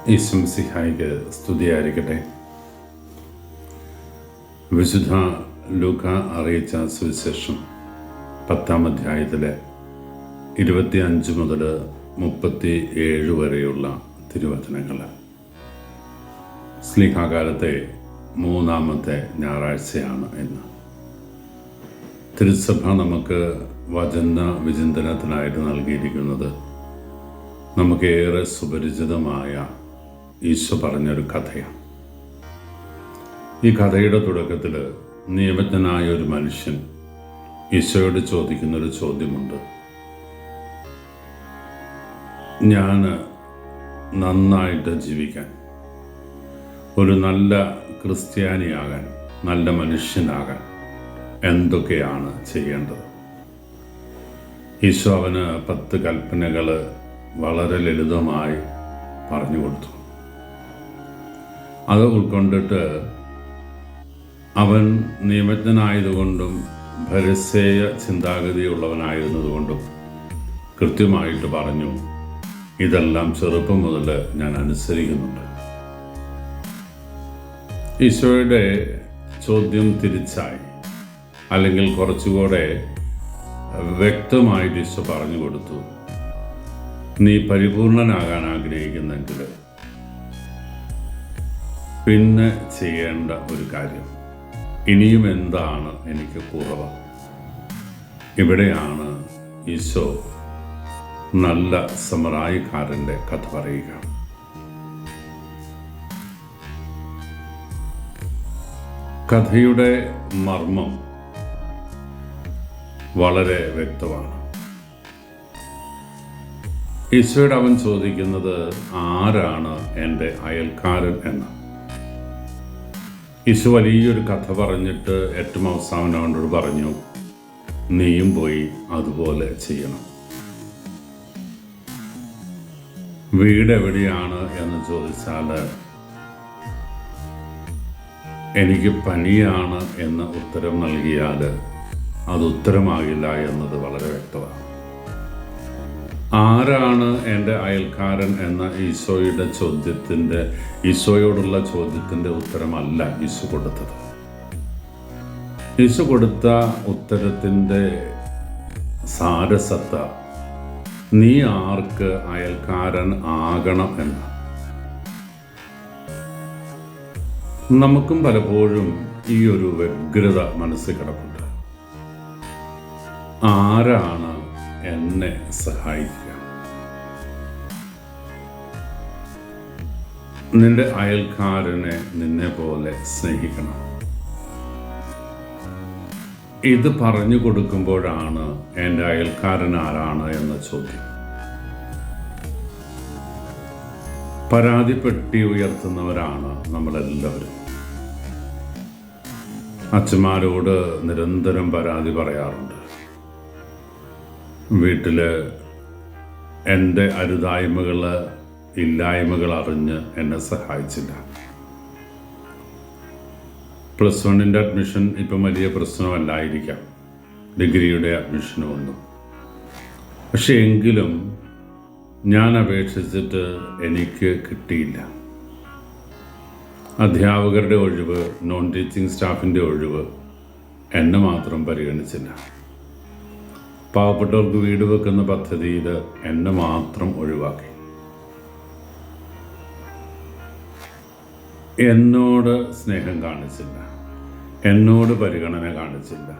ഈശോമിശിഹായ്ക്ക് സ്തുതിയായിരിക്കട്ടെ. വിശുദ്ധ ലൂക്ക അറിയിച്ച സുവിശേഷം 10-ാം അധ്യായത്തിലെ 25 മുതൽ 37 വരെയുള്ള തിരുവചനങ്ങൾ. സ്ലീഹാകാലത്തെ 3-ാമത്തെ ഞായറാഴ്ചയാണ് ഇന്ന്. തിരുസഭ നമുക്ക് വചന വിചിന്തനത്തിനായിട്ട് നൽകിയിരിക്കുന്നത് നമുക്കേറെ സുപരിചിതമായ ഈശോ പറഞ്ഞൊരു കഥയാണ്. ഈ കഥയുടെ തുടക്കത്തിൽ നിയമജ്ഞനായ ഒരു മനുഷ്യൻ ഈശോയോട് ചോദിക്കുന്നൊരു ചോദ്യമുണ്ട്. ഞാൻ നന്നായിട്ട് ജീവിക്കാൻ, ഒരു നല്ല ക്രിസ്ത്യാനിയാകാൻ, നല്ല മനുഷ്യനാകാൻ എന്തൊക്കെയാണ് ചെയ്യേണ്ടത്? ഈശോ അവന് 10 കൽപ്പനകൾ വളരെ ലളിതമായി പറഞ്ഞു കൊടുത്തു. അത് ഉൾക്കൊണ്ടിട്ട് അവൻ നിയമജ്ഞനായതുകൊണ്ടും ഫരിസേയ ചിന്താഗതിയുള്ളവനായിരുന്നതുകൊണ്ടും കൃത്യമായിട്ട് പറഞ്ഞു, ഇതെല്ലാം ചെറുപ്പം മുതൽ ഞാൻ അനുസരിക്കുന്നുണ്ട്. ഈശോയുടെ ചോദ്യം തിരിച്ചായി, അല്ലെങ്കിൽ കുറച്ചുകൂടെ വ്യക്തമായിട്ട് ഈശോ പറഞ്ഞു കൊടുത്തു, നീ പരിപൂർണനാകാൻ ആഗ്രഹിക്കുന്നെങ്കിൽ പിന്നെ ചെയ്യേണ്ട ഒരു കാര്യം, ഇനിയും എന്താണ് എനിക്ക് കുറവ്? ഇവിടെയാണ് ഈശോ നല്ല സമറായിക്കാരൻ്റെ കഥ പറയുക. കഥയുടെ മർമ്മം വളരെ വ്യക്തമാണ്. ഈശോയുടെ അവൻ ചോദിക്കുന്നത്, ആരാണ് എൻ്റെ അയൽക്കാരൻ എന്ന്. ഈശോ വലിയൊരു കഥ പറഞ്ഞിട്ട് ഏറ്റവും അവസാനം അവനോട് പറഞ്ഞു, നീയും പോയി അതുപോലെ ചെയ്യണം. വീട് എവിടെയാണ് എന്ന് ചോദിച്ചാൽ എനിക്ക് പനിയാണ് എന്ന് ഉത്തരം നൽകിയാൽ അത് ഉത്തരമാകില്ല എന്നത് വളരെ വ്യക്തമാണ്. ആരാണ് എൻ്റെ അയൽക്കാരൻ എന്ന ഈശോയോടുള്ള ചോദ്യത്തിൻ്റെ ഉത്തരമല്ല ഈശോ കൊടുത്തത്. ഈശോ കൊടുത്ത ഉത്തരത്തിൻ്റെ സാരസത്ത നീ ആർക്ക് അയൽക്കാരൻ ആകണം എന്ന. നമുക്കും പലപ്പോഴും ഈ ഒരു വ്യഗ്രത മനസ്സിൽ കിടപ്പുണ്ട്. ആരാണ് എന്നെ സഹായിക്കുക? നിന്റെ അയൽക്കാരനെ നിന്നെ പോലെ സ്നേഹിക്കണം. ഇത് പറഞ്ഞു കൊടുക്കുമ്പോഴാണ് എൻ്റെ അയൽക്കാരൻ ആരാണ് എന്ന ചോദ്യം. പരാതിപ്പെട്ടി ഉയർത്തുന്നവരാണ് നമ്മളെല്ലാവരും. അച്ഛന്മാരോട് നിരന്തരം പരാതി പറയാറുണ്ട്. വീട്ടിൽ എൻ്റെ അരുതായ്മകൾ, ഇല്ലായ്മകൾ അറിഞ്ഞ് എന്നെ സഹായിച്ചില്ല. +1 അഡ്മിഷൻ ഇപ്പം വലിയ പ്രശ്നമല്ലായിരിക്കാം, ഡിഗ്രിയുടെ അഡ്മിഷനും ഒന്നും. പക്ഷെ എങ്കിലും ഞാൻ അപേക്ഷിച്ചിട്ട് എനിക്ക് കിട്ടിയില്ല. അധ്യാപകരുടെ ഒഴിവ്, നോൺ ടീച്ചിങ് സ്റ്റാഫിൻ്റെ ഒഴിവ് എന്നെ മാത്രം പരിഗണിച്ചില്ല. പാവപ്പെട്ടവർക്ക് വീട് വെക്കുന്ന പദ്ധതിയിൽ എന്നെ മാത്രം ഒഴിവാക്കി. എന്നോട് സ്നേഹം കാണിച്ചില്ല, എന്നോട് പരിഗണന കാണിച്ചില്ല,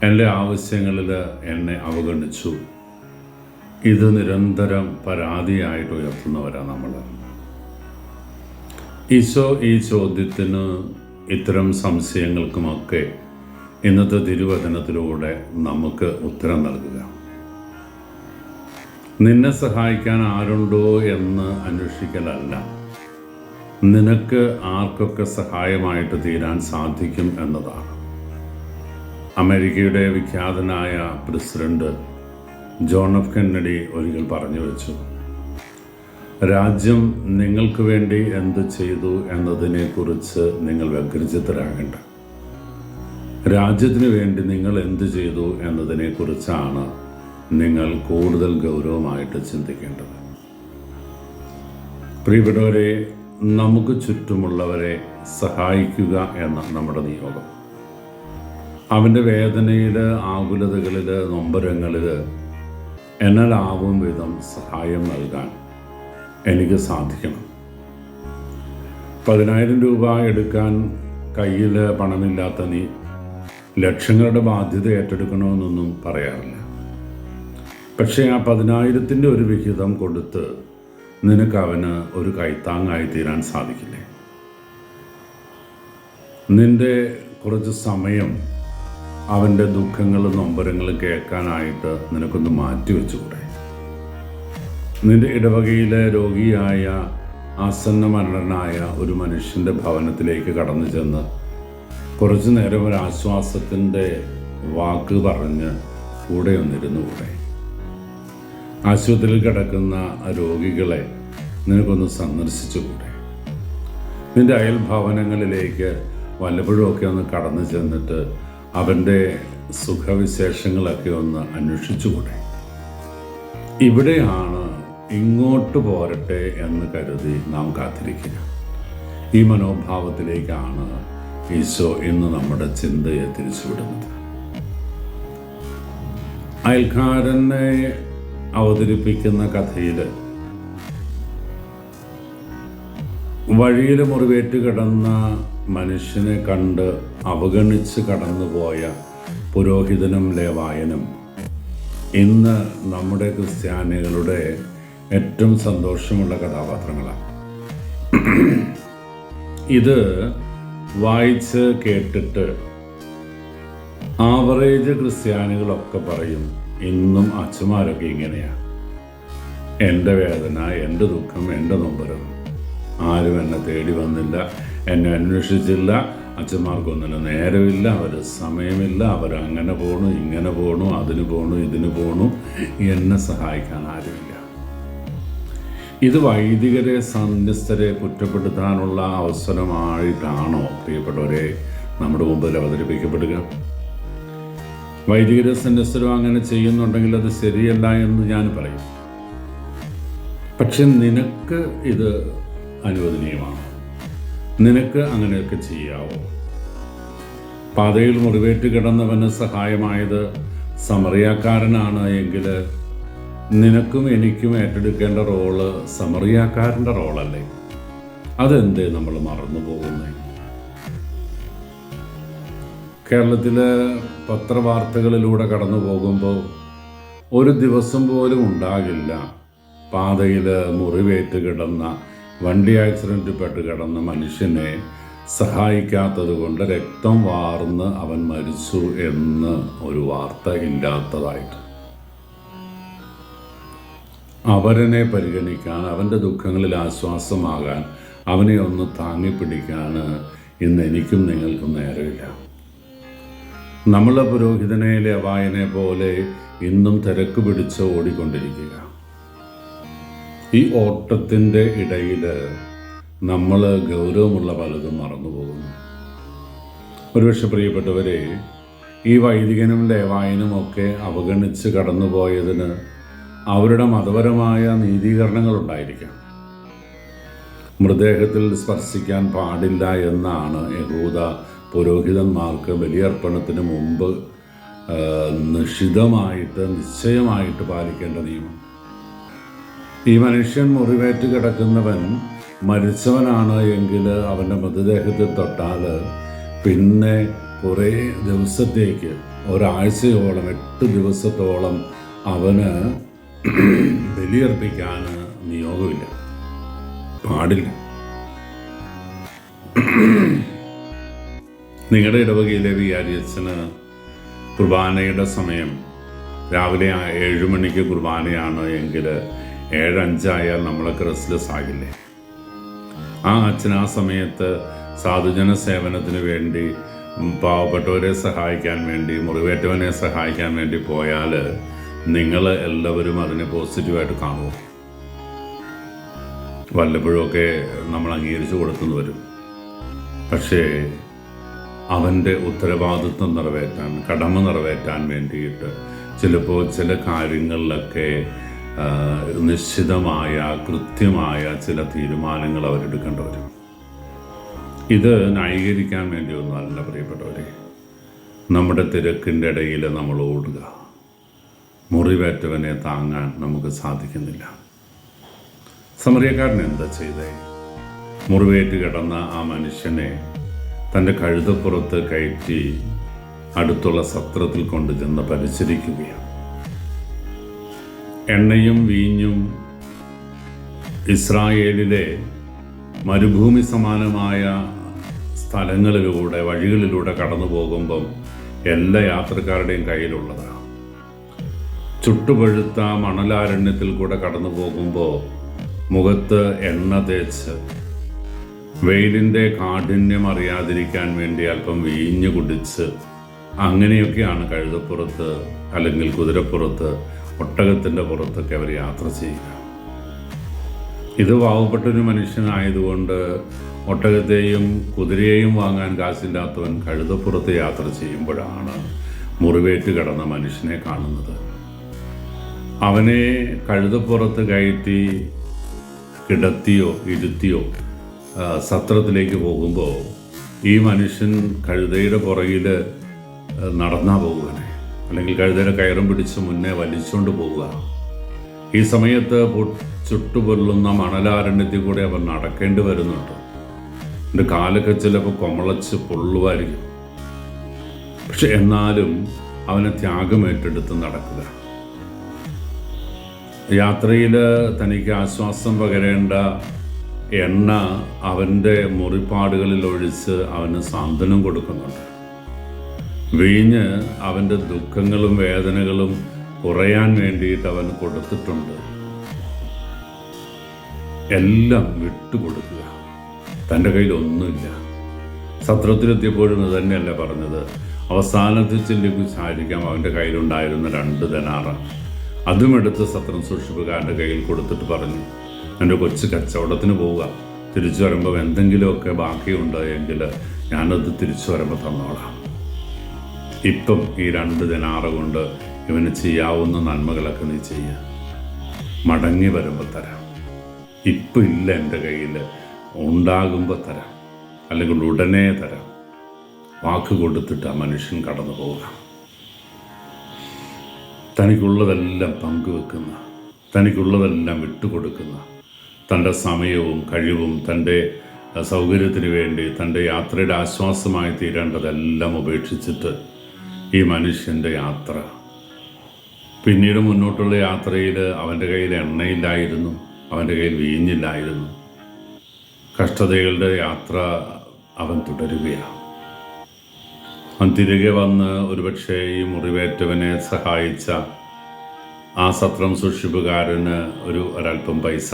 എൻ്റെ ആവശ്യങ്ങളിൽ എന്നെ അവഗണിച്ചു. ഇത് നിരന്തരം പരാതിയായിട്ട് ഉയർത്തുന്നവരാണ് നമ്മൾ. ഈശോ ഈ ചോദ്യത്തിന്, ഇത്തരം സംശയങ്ങൾക്കുമൊക്കെ ഇന്നത്തെ തിരുവചനത്തിലൂടെ നമുക്ക് ഉത്തരം നൽകുക. നിന്നെ സഹായിക്കാൻ ആരുണ്ടോ എന്ന് അന്വേഷിക്കലല്ല, നിനക്ക് ആർക്കൊക്കെ സഹായമായിട്ട് തീരാൻ സാധിക്കും എന്നതാണ്. അമേരിക്കയുടെ വിഖ്യാതനായ പ്രസിഡന്റ് ജോൺ എഫ് കെന്നഡി ഒരിക്കൽ പറഞ്ഞു വെച്ചു, രാജ്യം നിങ്ങൾക്ക് വേണ്ടി എന്ത് ചെയ്തു എന്നതിനെക്കുറിച്ച് നിങ്ങൾ വ്യഗ്രചിത്തരാകേണ്ട, രാജ്യത്തിന് വേണ്ടി നിങ്ങൾ എന്ത് ചെയ്തു എന്നതിനെക്കുറിച്ചാണ് നിങ്ങൾ കൂടുതൽ ഗൗരവമായിട്ട് ചിന്തിക്കേണ്ടത്. പ്രിയപ്പെട്ടവരെ, നമുക്ക് ചുറ്റുമുള്ളവരെ സഹായിക്കുക എന്ന നമ്മുടെ നിയോഗം. അവൻ്റെ വേദനയിൽ, ആകുലതകളിൽ, നൊമ്പരങ്ങളിൽ എന്നാലാവും വിധം സഹായം നൽകാൻ എനിക്ക് സാധിക്കണം. 10,000 രൂപ എടുക്കാൻ കയ്യിൽ പണമില്ലാത്ത നീ ലക്ഷങ്ങളുടെ ബാധ്യത ഏറ്റെടുക്കണമെന്നൊന്നും പറയാറില്ല. പക്ഷേ ആ 10,000-ൻ്റെ ഒരു വിഹിതം കൊടുത്ത് നിനക്ക് അവന് ഒരു കൈത്താങ്ങായി തീരാൻ സാധിക്കില്ലേ? നിൻ്റെ കുറച്ച് സമയം അവൻ്റെ ദുഃഖങ്ങളും നൊമ്പരങ്ങളും കേൾക്കാനായിട്ട് നിനക്കൊന്ന് മാറ്റിവെച്ചുകൂടെ? നിൻ്റെ ഇടവകയിലെ രോഗിയായ ആസന്ന മരണനായ ഒരു മനുഷ്യൻ്റെ ഭവനത്തിലേക്ക് കടന്നു ചെന്ന് കുറച്ചു നേരം ഒരു ആശ്വാസത്തിൻ്റെ വാക്ക് പറഞ്ഞ് കൂടെ ഒന്നിരുന്നുകൂടെ? ആശുപത്രിയിൽ കിടക്കുന്ന രോഗികളെ നിനക്കൊന്ന് സന്ദർശിച്ചുകൂടെ? നിൻ്റെ അയൽഭവനങ്ങളിലേക്ക് വല്ലപ്പോഴുമൊക്കെ ഒന്ന് കടന്നു ചെന്നിട്ട് അവൻ്റെ സുഖവിശേഷങ്ങളൊക്കെ ഒന്ന് അന്വേഷിച്ചുകൂടെ? ഇവിടെയാണ് ഇങ്ങോട്ട് പോരട്ടെ എന്ന് കരുതി നാം കാത്തിരിക്കുക. ഈ മനോഭാവത്തിലേക്കാണ് ഈശോ ഇന്ന് നമ്മുടെ ചിന്തയെ തിരിച്ചുവിടുന്നത്. അയൽക്കാരനെ അവതരിപ്പിക്കുന്ന കഥയിൽ വഴിയിൽ മുറിവേറ്റ് കിടന്ന മനുഷ്യനെ കണ്ട് അവഗണിച്ച് കടന്നുപോയ പുരോഹിതനും ലേവായനും ഇന്ന് നമ്മുടെ ക്രിസ്ത്യാനികളുടെ ഏറ്റവും സന്തോഷമുള്ള കഥാപാത്രങ്ങളാണ്. ഇത് വായിച്ച് കേട്ടിട്ട് ആവറേജ് ക്രിസ്ത്യാനികളൊക്കെ പറയും, ഇന്നും അച്ഛന്മാരൊക്കെ ഇങ്ങനെയാണ്. എൻ്റെ വേദന, എൻ്റെ ദുഃഖം, എൻ്റെ നൊമ്പരം, ആരും എന്നെ തേടി വന്നില്ല, എന്നെ അന്വേഷിച്ചില്ല, അച്ഛന്മാർക്കൊന്നിനും നേരമില്ല, അവർ സമയമില്ല, അവരങ്ങനെ പോണു, ഇങ്ങനെ പോണു, അതിന് പോണു, ഇതിന് പോണു, എന്നെ സഹായിക്കാൻ ആരുമില്ല. ഇത് വൈദികരെ, സന്യസ്തരെ കുറ്റപ്പെടുത്താനുള്ള അവസരമായിട്ടാണോ പ്രിയപ്പെട്ടവരെ നമ്മുടെ മുമ്പിൽ അവതരിപ്പിക്കപ്പെടുക? വൈദികരെ, സന്യസ്തരും അങ്ങനെ ചെയ്യുന്നുണ്ടെങ്കിൽ അത് ശരിയല്ല എന്ന് ഞാൻ പറയും. പക്ഷെ നിനക്ക് ഇത് അനുവദനീയമാണോ? നിനക്ക് അങ്ങനെയൊക്കെ ചെയ്യാവോ? പാതയിൽ മുറിവേറ്റ് കിടന്നവന് സഹായമായത് സമറിയാക്കാരനാണ് എങ്കിൽ നിനക്കും എനിക്കും ഏറ്റെടുക്കേണ്ട റോള് സമറിയാക്കാരൻ്റെ റോളല്ലേ? അതെന്തേ നമ്മൾ മറന്നു പോകുന്നേ? കേരളത്തിലെ പത്രവാർത്തകളിലൂടെ കടന്നു പോകുമ്പോൾ ഒരു ദിവസം പോലും ഉണ്ടാകില്ല പാതയിൽ മുറിവേറ്റ് കിടന്ന, വണ്ടി ആക്സിഡൻറ്റിൽ പെട്ട് കിടന്ന മനുഷ്യനെ സഹായിക്കാത്തത് കൊണ്ട് രക്തം വാർന്ന് അവൻ മരിച്ചു എന്ന് ഒരു വാർത്ത ഇല്ലാത്തതായിട്ട്. അവരനെ പരിഗണിക്കാൻ, അവൻ്റെ ദുഃഖങ്ങളിൽ ആശ്വാസമാകാൻ, അവനെ ഒന്ന് താങ്ങിപ്പിടിക്കാൻ ഇന്ന് എനിക്കും നിങ്ങൾക്കും നേരമില്ല. നമ്മളെ പുരോഹിതനെ, ലേവായനെ പോലെ ഇന്നും തിരക്ക് പിടിച്ച് ഓടിക്കൊണ്ടിരിക്കുക. ഈ ഓട്ടത്തിൻ്റെ ഇടയിൽ നമ്മൾ ഗൗരവമുള്ള പലതും മറന്നുപോകുന്നു. ഒരുപക്ഷെ പ്രിയപ്പെട്ടവരെ, ഈ വൈദികനും ലേവായനും ഒക്കെ അവഗണിച്ച് കടന്നുപോയതിന് അവരുടെ മതപരമായ നീതീകരണങ്ങളുണ്ടായിരിക്കാം. മൃതദേഹത്തിൽ സ്പർശിക്കാൻ പാടില്ല എന്നാണ് യഹൂദ പുരോഹിതന്മാർക്ക് ബലിയർപ്പണത്തിന് മുമ്പ് നിശ്ചയമായിട്ട് പാലിക്കേണ്ട നിയമം. ഈ മനുഷ്യൻ മുറിവേറ്റ് കിടക്കുന്നവൻ മരിച്ചവനാണ് എങ്കിൽ അവൻ്റെ മൃതദേഹത്തിൽ തൊട്ടാൽ പിന്നെ കുറേ ദിവസത്തേക്ക്, ഒരാഴ്ചയോളം, 8 ദിവസത്തോളം അവന് ബലിയർപ്പിക്കാൻ നിയോഗമില്ല, പാടില്ല. നിങ്ങളുടെ ഇടവകയിലെ വികാരിയച്ഛന് കുർബാനയുടെ സമയം രാവിലെ 7 മണിക്ക് കുർബാനയാണ് എങ്കിൽ 7:05 നമ്മളൊക്കെ റെസ്റ്റ്ലെസ് ആകില്ലേ? ആ അച്ഛൻ ആ സമയത്ത് സാധുജന സേവനത്തിന് വേണ്ടി, പാവപ്പെട്ടവരെ സഹായിക്കാൻ വേണ്ടി, മുറിവേറ്റവനെ സഹായിക്കാൻ വേണ്ടി പോയാൽ നിങ്ങൾ എല്ലാവരും അതിനെ പോസിറ്റീവായിട്ട് കാണുമോ? വല്ലപ്പോഴുമൊക്കെ നമ്മൾ അംഗീകരിച്ചു കൊടുത്തെന്ന് വരും. പക്ഷേ അവൻ്റെ ഉത്തരവാദിത്വം നിറവേറ്റാൻ, കടമ നിറവേറ്റാൻ വേണ്ടിയിട്ട് ചിലപ്പോൾ ചില കാര്യങ്ങളിലൊക്കെ നിശ്ചിതമായ കൃത്യമായ ചില തീരുമാനങ്ങൾ അവരെടുക്കേണ്ടി വരും. ഇത് ന്യായീകരിക്കാൻ വേണ്ടിയൊന്നുമല്ല പ്രിയപ്പെട്ടവരെ. നമ്മുടെ തിരക്കിൻ്റെ ഇടയിൽ നമ്മൾ ഓടുക. മുറിവേറ്റവനെ താങ്ങാൻ നമുക്ക് സാധിക്കുന്നില്ല. സമറിയക്കാരൻ എന്താ ചെയ്തേ? മുറിവേറ്റ് കിടന്ന ആ മനുഷ്യനെ തൻ്റെ കഴുതപ്പുറത്ത് കയറ്റി അടുത്തുള്ള സത്രത്തിൽ കൊണ്ടുചെന്ന് പരിചരിക്കുകയാണ്. എണ്ണയും വീഞ്ഞും ഇസ്രായേലിലെ മരുഭൂമി സമാനമായ സ്ഥലങ്ങളിലൂടെ വഴികളിലൂടെ കടന്നു പോകുമ്പം എല്ലാ യാത്രക്കാരുടെയും കയ്യിലുള്ളതാണ്. ചുട്ടുപഴുത്ത മണലാരണ്യത്തിൽ കൂടെ കടന്നു പോകുമ്പോൾ മുഖത്ത് എണ്ണ തേച്ച് വെയിലിൻ്റെ കാഠിന്യം അറിയാതിരിക്കാൻ വേണ്ടി അല്പം വീഞ്ഞു കുടിച്ച് അങ്ങനെയൊക്കെയാണ് കഴുതപ്പുറത്ത് അല്ലെങ്കിൽ കുതിരപ്പുറത്ത് ഒട്ടകത്തിൻ്റെ പുറത്തൊക്കെ അവർ യാത്ര ചെയ്യുക. ഇത് പാവപ്പെട്ടൊരു മനുഷ്യനായതുകൊണ്ട് ഒട്ടകത്തെയും കുതിരയെയും വാങ്ങാൻ കാശില്ലാത്തവൻ കഴുതപ്പുറത്ത് യാത്ര ചെയ്യുമ്പോഴാണ് മുറിവേറ്റ് കിടന്ന മനുഷ്യനെ കാണുന്നത്. അവനെ കഴുതപ്പുറത്ത് കയറ്റി കിടത്തിയോ ഇരുത്തിയോ സത്രത്തിലേക്ക് പോകുമ്പോൾ ഈ മനുഷ്യൻ കഴുതയുടെ പുറകിൽ നടന്നാ പോകുകയാണ്, അല്ലെങ്കിൽ കഴുതയുടെ കയറും പിടിച്ച് മുന്നേ വലിച്ചുകൊണ്ട് പോവുക. ഈ സമയത്ത് ചുട്ടുപൊള്ളുന്ന മണലാരണ്യത്തിൽ കൂടെ അവൻ നടക്കേണ്ടി വരുന്നുണ്ട്. എൻ്റെ കാലൊക്കെ ചിലപ്പോൾ കൊമളച്ച് പൊള്ളുമായിരിക്കും. പക്ഷെ എന്നാലും അവനെ ത്യാഗമേറ്റെടുത്ത് നടക്കുക. യാത്രയിൽ തനിക്ക് ആശ്വാസം പകരേണ്ട എണ്ണ അവൻ്റെ മുറിപ്പാടുകളിൽ ഒഴിച്ച് അവന് സാന്ത്വനം കൊടുക്കുന്നുണ്ട്. വീഞ്ഞ് അവൻ്റെ ദുഃഖങ്ങളും വേദനകളും കുറയാൻ വേണ്ടിയിട്ട് അവൻ കൊടുത്തിട്ടുണ്ട്. എല്ലാം വിട്ടുകൊടുക്കുക. തൻ്റെ കയ്യിലൊന്നുമില്ല. സത്രത്തിലെത്തിയപ്പോഴും ഇത് തന്നെയല്ല പറഞ്ഞത്. അവസാനത്തെ ചില്ലിക്കുറിച്ചായിരിക്കാം അവൻ്റെ കയ്യിലുണ്ടായിരുന്ന 2 ദനാറ. അതുമെടുത്ത് സത്രം സൂക്ഷിപ്പുകാരൻ്റെ കയ്യിൽ കൊടുത്തിട്ട് പറഞ്ഞു, എൻ്റെ കൊച്ചു കച്ചവടത്തിന് പോവുക, തിരിച്ചു വരുമ്പോൾ എന്തെങ്കിലുമൊക്കെ ബാക്കിയുണ്ട് എങ്കിൽ ഞാനത് തിരിച്ചു വരുമ്പോൾ തന്നോളാം. ഇപ്പം ഈ 2 ദനാറ കൊണ്ട് ഇവന് ചെയ്യാവുന്ന നന്മകളൊക്കെ നീ ചെയ്യുക, മടങ്ങി വരുമ്പോൾ തരാം. ഇപ്പം ഇല്ല എൻ്റെ കയ്യിൽ, ഉണ്ടാകുമ്പോൾ തരാം, അല്ലെങ്കിൽ ഉടനെ തരാം. വാക്ക് കൊടുത്തിട്ട് ആ മനുഷ്യൻ കടന്നു പോവുക. തനിക്കുള്ളതെല്ലാം പങ്കുവെക്കുന്ന, തനിക്കുള്ളതെല്ലാം വിട്ടുകൊടുക്കുന്ന, തൻ്റെ സമയവും കഴിവും തൻ്റെ സൗകര്യത്തിന് വേണ്ടി തൻ്റെ യാത്രയുടെ ആശ്വാസമായി തീരേണ്ടതെല്ലാം ഉപേക്ഷിച്ചിട്ട് ഈ മനുഷ്യൻ്റെ യാത്ര. പിന്നീട് മുന്നോട്ടുള്ള യാത്രയിൽ അവൻ്റെ കയ്യിൽ എണ്ണയില്ലായിരുന്നു, അവൻ്റെ കയ്യിൽ വീഞ്ഞില്ലായിരുന്നു. കഷ്ടതകളുടെ യാത്ര അവൻ തുടരുകയാണ്. അവൻ തിരികെ വന്ന് ഒരുപക്ഷെ ഈ മുറിവേറ്റവനെ സഹായിച്ച ആ സത്രം സൂക്ഷിപ്പുകാരന് ഒരല്പം പൈസ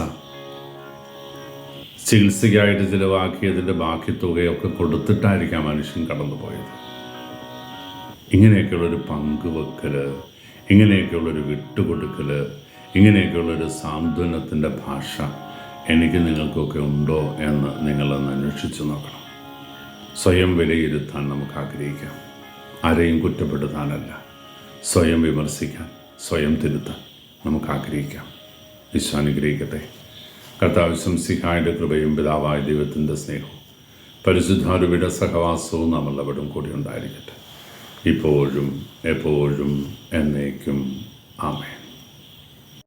ചികിത്സയ്ക്കായിട്ട് ചിലവാക്കിയതിൻ്റെ ബാക്കി തുകയൊക്കെ കൊടുത്തിട്ടായിരിക്കാം മനുഷ്യൻ കടന്നുപോയത്. ഇങ്ങനെയൊക്കെയുള്ളൊരു പങ്കുവെക്കൽ, ഇങ്ങനെയൊക്കെയുള്ളൊരു വിട്ടുകൊടുക്കൽ, ഇങ്ങനെയൊക്കെയുള്ളൊരു സാന്ത്വനത്തിൻ്റെ ഭാഷ എനിക്ക് നിങ്ങൾക്കൊക്കെ ഉണ്ടോ എന്ന് നിങ്ങളൊന്ന് അന്വേഷിച്ച് നോക്കണം. സ്വയം വിലയിരുത്താൻ നമുക്ക് ആഗ്രഹിക്കാം. ആരെയും കുറ്റപ്പെടുത്താനല്ല, സ്വയം വിമർശിക്കാൻ, സ്വയം തിരുത്താൻ നമുക്ക് ആഗ്രഹിക്കാം. ഈശോ അനുഗ്രഹിക്കട്ടെ. കർത്താവ് മിശിഹായുടെ കൃപയും പിതാവായ ദൈവത്തിൻ്റെ സ്നേഹവും പരിശുദ്ധാരൂപിയുടെ സഹവാസവും നമ്മളെവിടും കൂടി ഉണ്ടായിരിക്കട്ടെ, ഇപ്പോഴും എപ്പോഴും എന്നേക്കും. ആമേൻ.